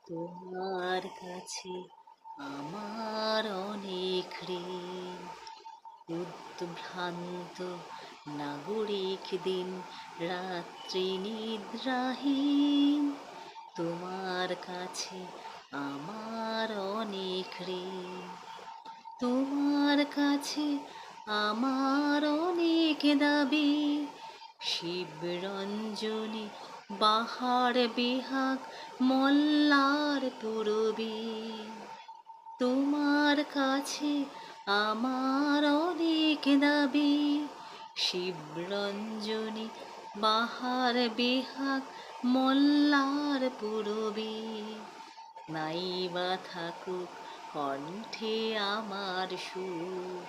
তোমার কাছে আমার অনেক ঋণ। উদ্ভ্রান্ত নাগরিক দিন রাত্রি নিদ্রাহীন। তোমার কাছে আমার অনেক ঋণ। তোমার কাছে আমার অনেক দাবি। শিবরঞ্জনী বাহার বিহাগ মল্লার পুরবী। তোমার কাছে আমার অনেক দাবি। শিবরঞ্জনী বাহার বিহাগ মল্লার পুরবী। নাইবা থাকুক কণ্ঠে আমার সুর,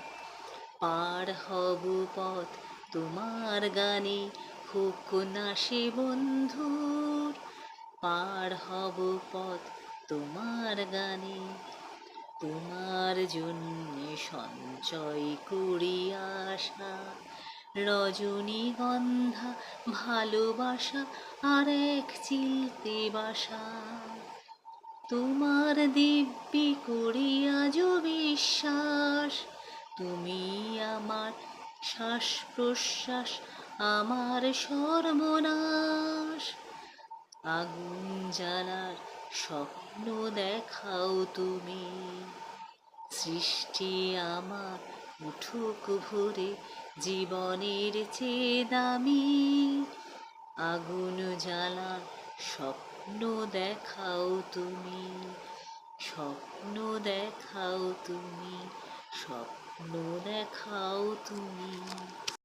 পার হব পথ তোমার গানে, হোক না সে বন্ধুর। পার হব পথ তোমার গানে, তোমার জন্যে সঞ্চয় করি আশা। রজনীগন্ধা ভালোবাসা আর এক চিলতে বাসা। তোমার দিব্যি করি আজও বিশ্বাস। তুমি আমার শ্বাস প্রশ্বাস, আমার সর্বনাশ। আগুন জ্বালার স্বপ্ন দেখাও তুমি, সৃষ্টি আমার উঠুক ভরে জীবনের চেয়ে দামি। আগুন জ্বালার স্বপ্ন দেখাও তুমি, স্বপ্ন দেখাও তুমি, স্বপ্ন দেখাও তুমি।